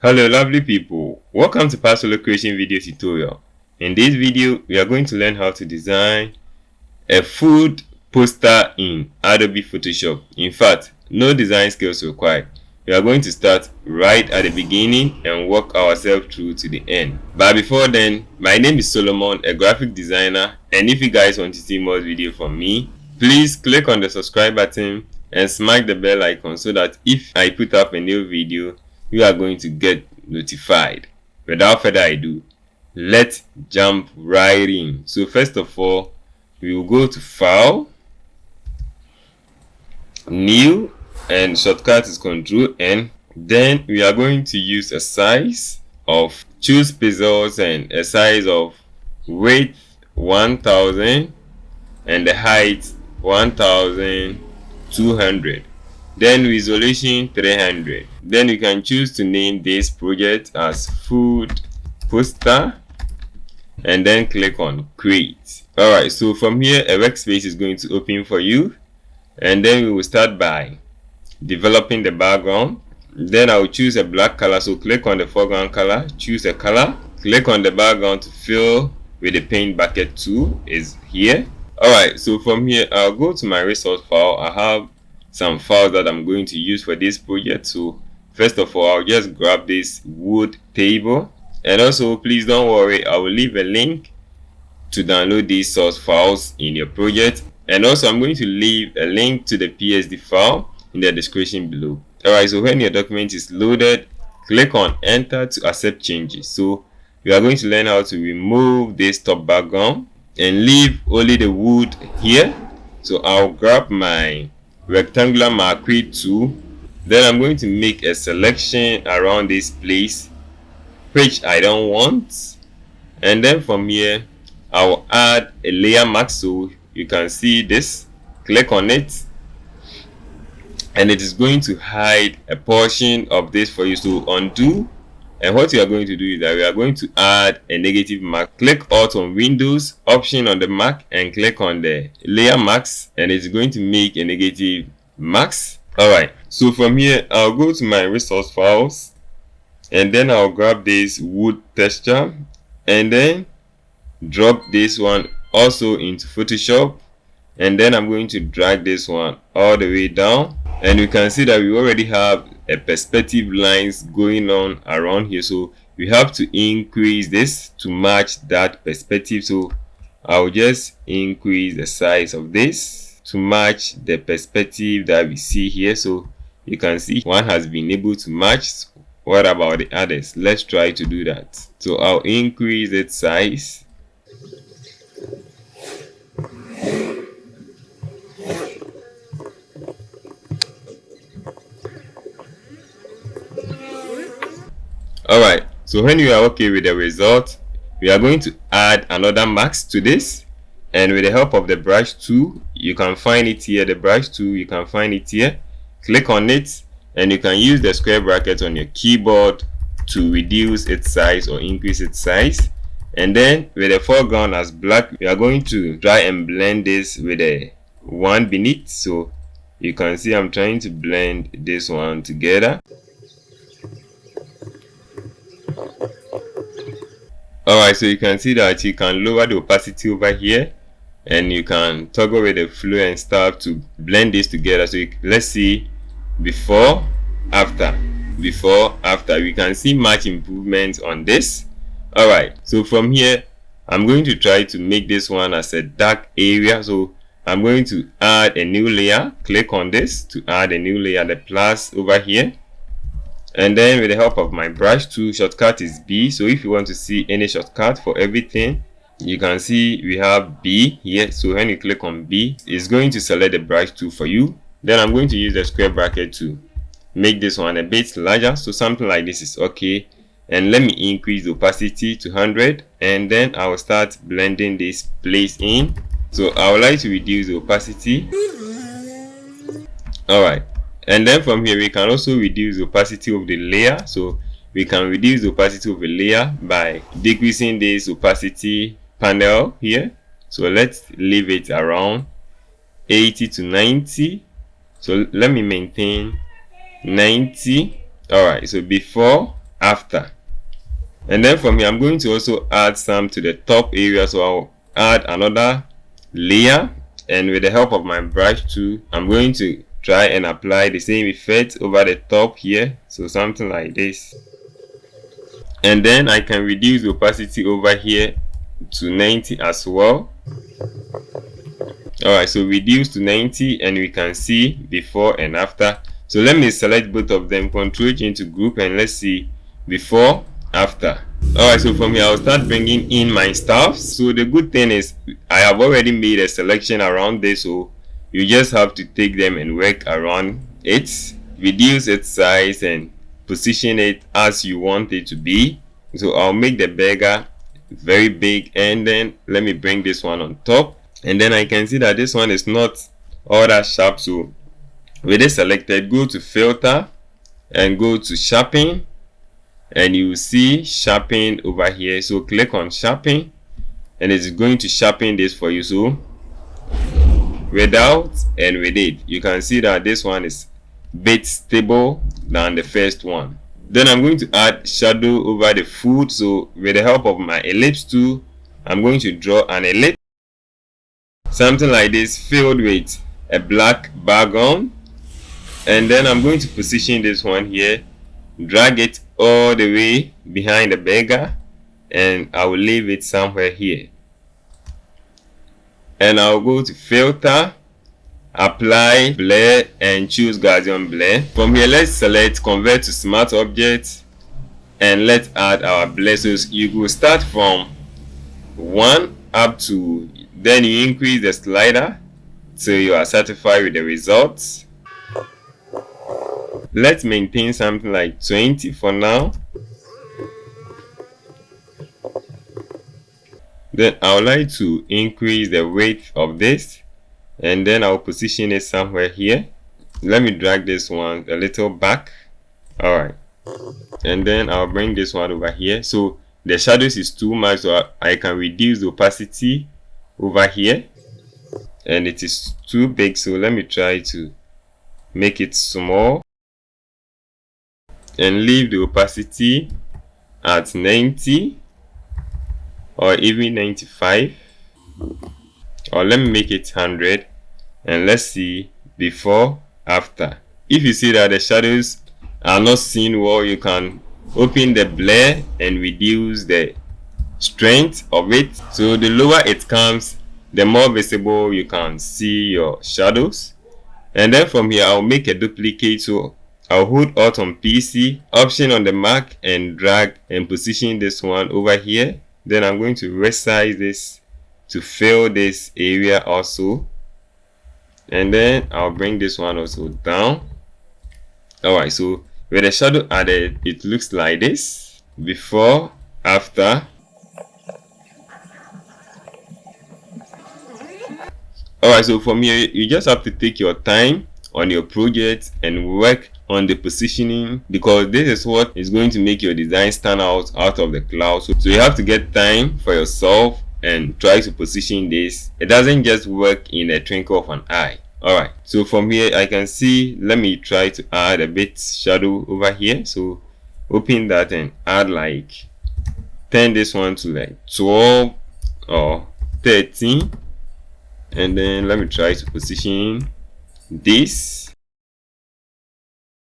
Hello lovely people, welcome to Paasolo Creation video tutorial. In this video we are going to learn how to design a food poster in Adobe Photoshop. In fact, no design skills required. We are going to start right at the beginning and work ourselves through to the end. But before then, my name is Solomon, a graphic designer, and if you guys want to see more videos from me, please click on the subscribe button and smack the bell icon so that if I put up a new video, you are going to get notified. Without further ado, let's jump right in. So first of all, we will go to File, New, and shortcut is Ctrl N. Then we are going to use a size of, choose pixels and a size of width 1000 and the height 1200. Then resolution 300. Then you can choose to name this project as food poster and then click on create. Alright, so from here a workspace is going to open for you, and then we will start by developing the background. Then I will choose a black color, so click on the foreground color, choose a color, click on the background to fill with the paint bucket tool is here. Alright, so from here I'll go to my resource file. I have some files that I'm going to use for this project. So first of all, I'll just grab this wood table, and also please don't worry, I will leave a link to download these source files in your project, and also I'm going to leave a link to the PSD file in the description below. Alright, so when your document is loaded, click on enter to accept changes. So we are going to learn how to remove this top background and leave only the wood here. So I'll grab my rectangular marquee tool, then I'm going to make a selection around this place which I don't want, and then from here I will add a layer mask. So you can see this, click on it and it is going to hide a portion of this for you. So undo, and what you are going to do is that we are going to add a negative mark. Click Alt on Windows, Option on the Mac, and click on the layer mask, and it's going to make a negative mask. Alright, so from here I'll go to my resource files, and then I'll grab this wood texture and then drop this one also into Photoshop, and then I'm going to drag this one all the way down, and you can see that we already have a perspective lines going on around here. So we have to increase this to match that perspective. So I'll just increase the size of this to match the perspective that we see here. So you can see one has been able to match. What about the others? Let's try to do that. So I'll increase its size. Alright, so when you are okay with the result, we are going to add another mask to this, and with the help of the brush tool, you can find it here. The brush tool, you can find it here. Click on it, and you can use the square bracket on your keyboard to reduce its size or increase its size. And then with the foreground as black, we are going to try and blend this with the one beneath. So you can see I'm trying to blend this one together. Alright, so you can see that you can lower the opacity over here, and you can toggle with the flow and stuff to blend this together. So let's see before, after. Before, after. We can see much improvement on this. Alright, so from here I'm going to try to make this one as a dark area. So I'm going to add a new layer. Click on this to add a new layer, the plus over here. And then with the help of my brush tool, shortcut is B. So if you want to see any shortcut for everything, you can see we have B here. So when you click on B, it's going to select the brush tool for you. Then I'm going to use the square bracket to make this one a bit larger. So something like this is okay. And let me increase the opacity to 100, and then I will start blending this place in. So I would like to reduce the opacity. Alright. And then from here we can also reduce the opacity of the layer. So we can reduce the opacity of a layer by decreasing this opacity panel here. So let's leave it around 80 to 90. So let me maintain 90. All right, so before after. And then from here, I'm going to also add some to the top area. So I'll add another layer, and with the help of my brush tool, I'm going to try and apply the same effect over the top here. So something like this. And then I can reduce the opacity over here to 90 as well. Alright, so reduce to 90, and we can see before and after. So let me select both of them, Ctrl G into group, and let's see before, after. Alright, so from here I'll start bringing in my stuffs. So the good thing is I have already made a selection around this, so you just have to take them and work around it, reduce its size and position it as you want it to be. So I'll make the burger very big, and then let me bring this one on top, and then I can see that this one is not all that sharp. So with it selected, go to filter and go to sharpen, and you see sharpen over here. So click on sharpen, and it's going to sharpen this for you. So without and with it, you can see that this one is a bit stable than the first one. Then I'm going to add shadow over the food. So with the help of my ellipse tool, I'm going to draw an ellipse, something like this, filled with a black background. And then I'm going to position this one here, drag it all the way behind the burger, and I will leave it somewhere here. And I'll go to filter, apply blur, and choose Gaussian blur. From here, let's select convert to smart object, and let's add our blur. So you will start from 1 up to, then you increase the slider so you are satisfied with the results. Let's maintain something like 20 for now. Then I would like to increase the width of this, and then I'll position it somewhere here. Let me drag this one a little back. Alright, and then I'll bring this one over here. So the shadows is too much, so I can reduce the opacity over here, and it is too big, so let me try to make it small and leave the opacity at 90 or even 95, or let me make it 100, and let's see before, after. If you see that the shadows are not seen well, you can open the blur and reduce the strength of it. So the lower it comes, the more visible you can see your shadows. And then from here, I'll make a duplicate. So I'll hold Alt on PC, Option on the Mac, and drag and position this one over here. Then I'm going to resize this to fill this area also, and then I'll bring this one also down. Alright, so with the shadow added, it looks like this, before, after. Alright, so from here, you just have to take your time on your project and work on the positioning, because this is what is going to make your design stand out of the cloud. So you have to get time for yourself and try to position this. It doesn't just work in a twinkle of an eye. Alright, so from here I can see, let me try to add a bit shadow over here. So open that and add like, turn this one to like 12 or 13, and then let me try to position this.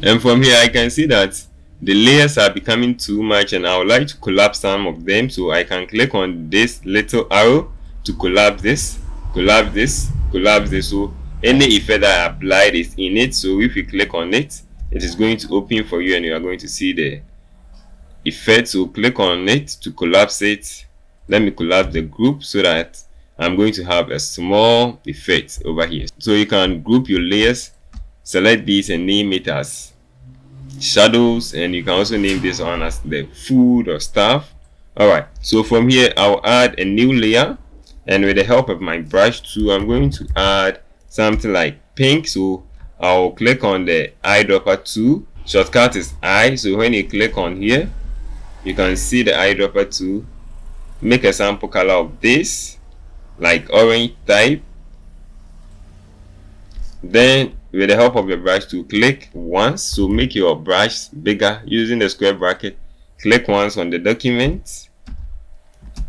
And from here I can see that the layers are becoming too much, and I would like to collapse some of them. So I can click on this little arrow to collapse this, collapse this, collapse this. So any effect that I applied is in it. So if you click on it, it is going to open for you, and you are going to see the effect. So click on it to collapse it. Let me collapse the group so that I'm going to have a small effect over here. So you can group your layers, select these and name it as shadows, and you can also name this one as the food or stuff. Alright, so from here I'll add a new layer, and with the help of my brush tool, I'm going to add something like pink. So I'll click on the eyedropper tool, shortcut is I. So when you click on here, you can see the eyedropper tool, make a sample color of this, like orange type. Then with the help of your brush tool, click once, so make your brush bigger using the square bracket, click once on the document.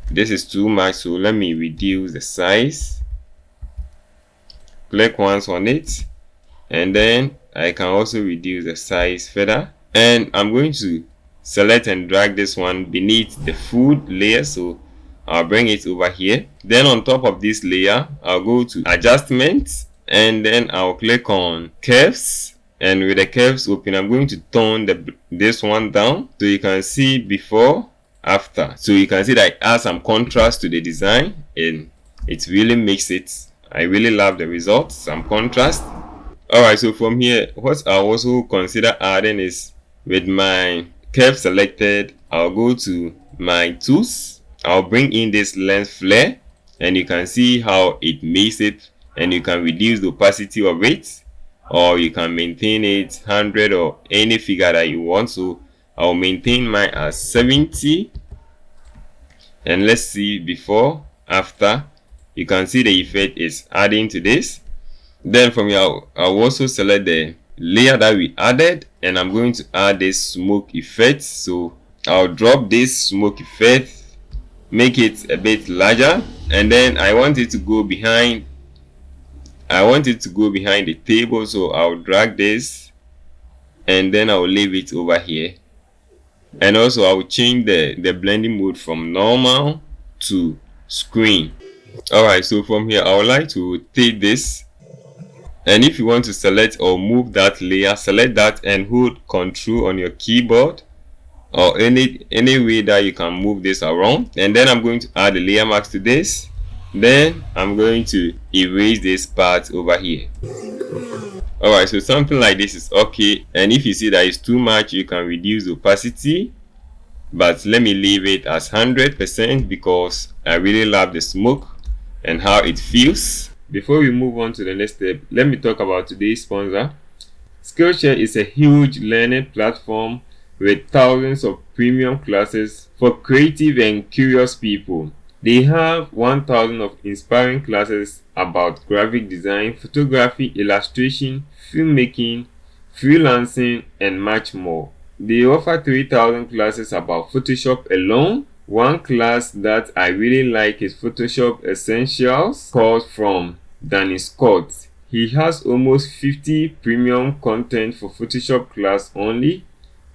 This is too much, so let me reduce the size. Click once on it, and then I can also reduce the size further. And I'm going to select and drag this one beneath the food layer, so I'll bring it over here. Then on top of this layer, I'll go to adjustments, and then I'll click on curves. And with the curves open, I'm going to tone this one down so you can see before, after. So you can see that it adds some contrast to the design, and it really makes it. I really love the results, some contrast. Alright, so from here, what I'll also consider adding is, with my curve selected, I'll go to my tools. I'll bring in this lens flare, and you can see how it makes it, and you can reduce the opacity of it, or you can maintain it 100 or any figure that you want. So I'll maintain mine as 70, and let's see before, after. You can see the effect is adding to this. Then from here, I'll also select the layer that we added, and I'm going to add this smoke effect. So I'll drop this smoke effect, make it a bit larger, and then I want it to go behind the table, so I'll drag this, and then I'll leave it over here. And also I'll change the blending mode from normal to screen. Alright, so from here I would like to rotate this, and if you want to select or move that layer, select that and hold Ctrl on your keyboard, or any way that you can move this around. And then I'm going to add the layer mask to this. Then I'm going to erase this part over here. Alright, so something like this is okay, and if you see that it's too much, you can reduce the opacity, but let me leave it as 100% because I really love the smoke and how it feels. Before we move on to the next step, let me talk about today's sponsor. Skillshare is a huge learning platform with thousands of premium classes for creative and curious people. They have 1,000 of inspiring classes about graphic design, photography, illustration, filmmaking, freelancing, and much more. They offer 3,000 classes about Photoshop alone. One class that I really like is Photoshop Essentials, course from Danny Scott. He has almost 50 premium content for Photoshop class only.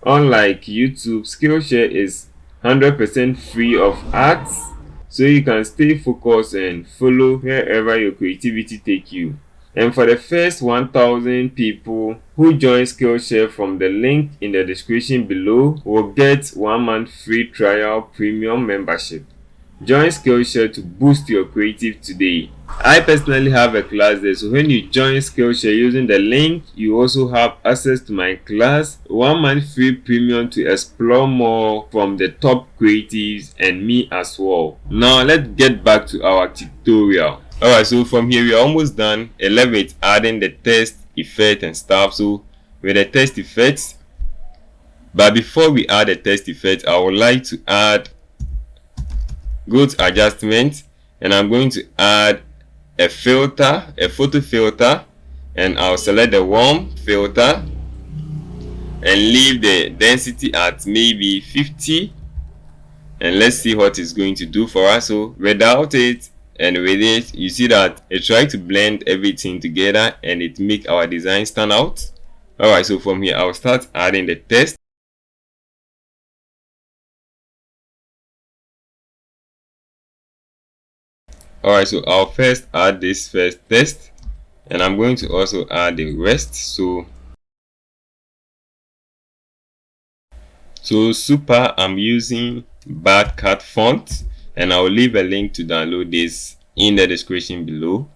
Unlike YouTube, Skillshare is 100% free of ads, so you can stay focused and follow wherever your creativity takes you. And for the first 1,000 people who join Skillshare from the link in the description below will get 1 month free trial premium membership. Join Skillshare to boost your creative today. I personally have a class there, so when you join Skillshare using the link, you also have access to my class, 1 month free premium to explore more from the top creatives and me as well. Now let's get back to our tutorial. Alright, so from here we are almost done. Left with adding the text effect and stuff. So with the text effects, but before we add the text effect, I would like to go to adjustment, and I'm going to add a filter, a photo filter, and I'll select the warm filter and leave the density at maybe 50, and let's see what it's going to do for us. So without it and with it, you see that it tries to blend everything together and it make our design stand out. Alright, so from here I'll start adding the text. Alright, so I'll first add this first text, and I'm going to also add the rest. So super, I'm using bad cat font, and I'll leave a link to download this in the description below.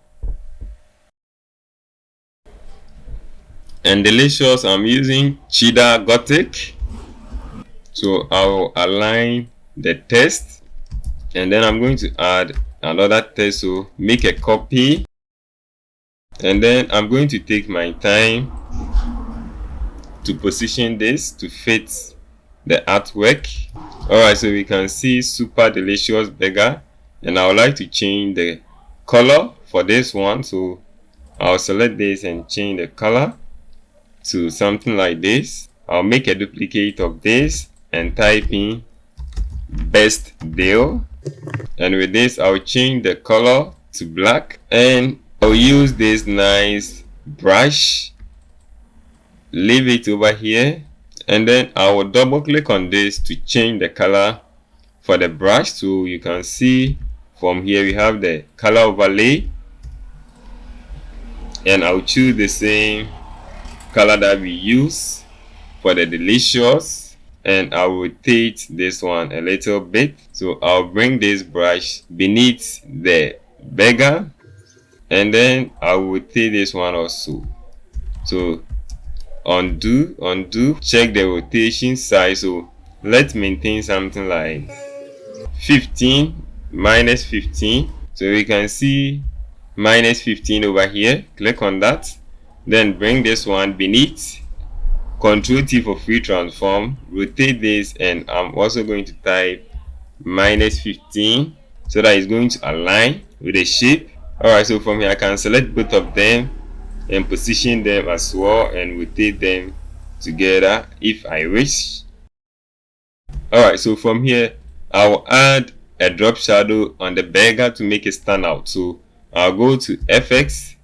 And delicious, I'm using cheddar gothic. So I'll align the text, and then I'm going to add another text. So make a copy, and then I'm going to take my time to position this to fit the artwork. Alright, so we can see super delicious burger, and I would like to change the color for this one. So I'll select this and change the color to something like this. I'll make a duplicate of this, and type in best deal. And with this, I'll change the color to black, and I'll use this nice brush, leave it over here, and then I will double click on this to change the color for the brush. So you can see from here we have the color overlay, and I'll choose the same color that we use for the delicious, and I'll rotate this one a little bit. So I'll bring this brush beneath the burger, and then I'll rotate this one also. So undo, check the rotation size. So let's maintain something like 15 minus 15. So we can see minus 15 over here. Click on that, then bring this one beneath. Control T for free transform, rotate this, and I'm also going to type minus 15 so that it's going to align with the shape. Alright, so from here I can select both of them and position them as well and rotate them together if I wish. Alright, so from here I'll add a drop shadow on the burger to make it stand out. So I'll go to FX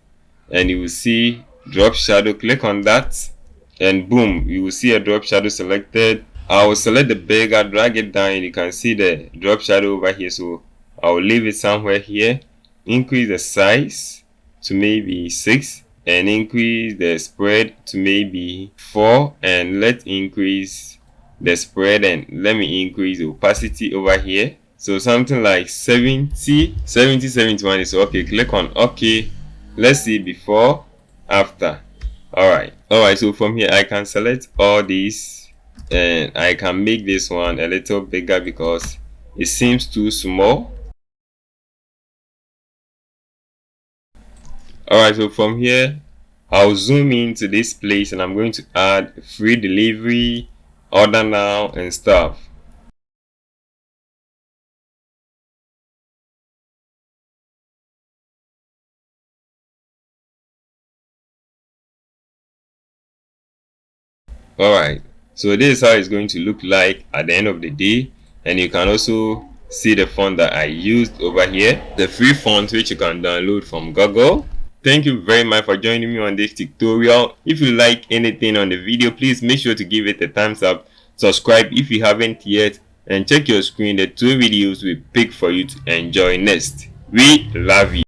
and you will see drop shadow. Click on that, and boom, you will see a drop shadow selected. I will select the burger, drag it down, and you can see the drop shadow over here. So I will leave it somewhere here, increase the size to maybe 6, and increase the spread to maybe 4, and let's increase the spread, and let me increase the opacity over here. So something like 70, 71 is okay. Click on OK. Let's see before, after. Alright, so from here I can select all these, and I can make this one a little bigger because it seems too small. Alright, so from here I'll zoom into this place, and I'm going to add free delivery, order now, and stuff. Alright, so this is how it's going to look like at the end of the day, and you can also see the font that I used over here, the free font which you can download from Google. Thank you very much for joining me on this tutorial. If you like anything on the video, please make sure to give it a thumbs up, subscribe if you haven't yet, and check your screen. The 2 videos we pick for you to enjoy next. We love you.